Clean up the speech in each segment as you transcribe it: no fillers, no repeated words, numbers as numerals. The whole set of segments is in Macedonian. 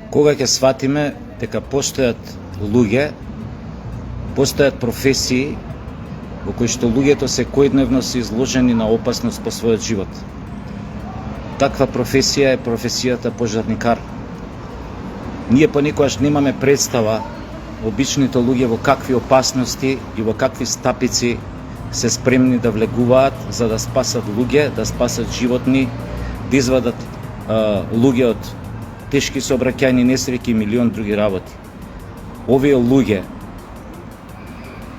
Кога ќе сватиме дека постојат луѓе, постојат професии во кои што луѓето секојдневно се изложени на опасност по својот живот. Таква професија е професијата пожарникар. Ние понекогаш немаме представа обичните луѓе во какви опасности и во какви стапици се спремни да влегуваат за да спасат луѓе, да спасат животни, да извадат луѓе од тешки сообраќајни несреќи и милион други работи. Овие луѓе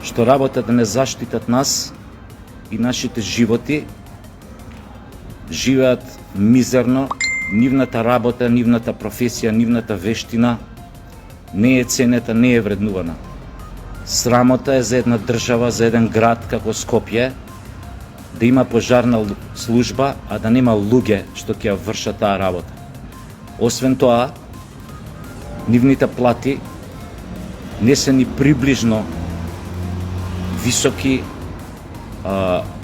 што работат да не заштитат нас и нашите животи, живеат мизерно, нивната работа, нивната професија, нивната вештина не е ценета, не е вреднувана. Срамота е за една држава, за еден град како Скопје, да има пожарна служба, а да нема луѓе што ќе ја вршат таа работа. Освен тоа, нивните плати не се ни приближно високи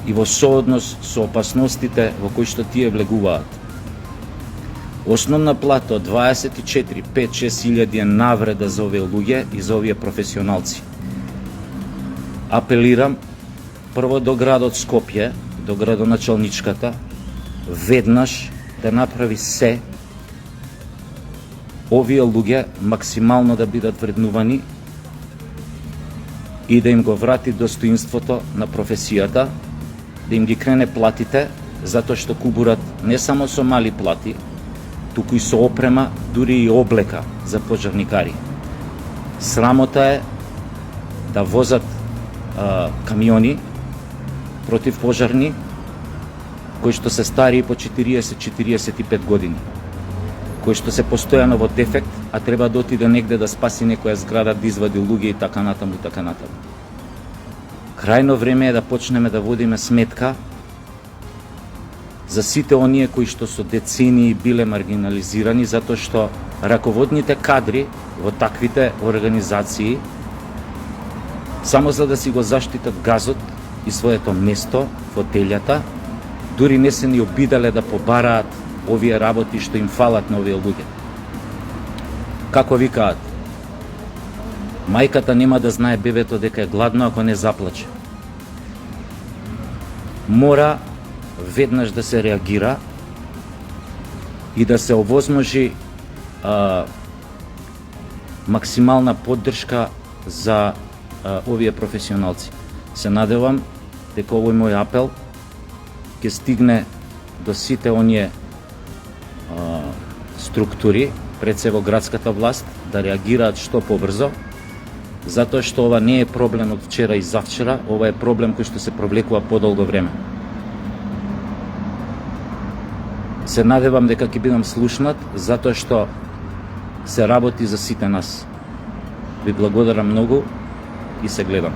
и во сооднос со опасностите во кои што тие влегуваат. Основна плата од 24-5-6 илјади е навреда за овие луѓе и за овие професионалци. Апелирам прво до градот Скопје, до градоначалничката, веднаш да направи се овие луѓе максимално да бидат вреднувани и да им го врати достоинството на професијата, да им ги крене платите, затоа што кубурат не само со мали плати, туку и со опрема, дури и облека за пожарникари. Срамота е да возат камиони противпожарни кои што се стари по 40-45 години, кои што се постојано во дефект, а треба да отиде негде да спаси некоја зграда, да извади луѓе и така натаму, така натаму. Крајно време е да почнеме да водиме сметка за сите оние кои што со децении биле маргинализирани, затоа што раководните кадри во таквите организации, само за да си го заштитат газот и своето место во телјата, дури не се ни обидале да побараат овие работи што им фалат на овие луѓе. Како викаат, мајката нема да знае бебето дека е гладно ако не заплаче. Мора веднаш да се реагира и да се овозможи максимална поддршка за овие професионалци. Се надевам дека овој мој апел ќе стигне до сите оние структури, пред се во градската власт, да реагираат што побрзо, затоа што ова не е проблем од вчера и завчера, ова е проблем кој што се провлекува подолго време. Се надевам дека ќе бидам слушнат, затоа што се работи за сите нас. Ви благодарам многу и се гледам.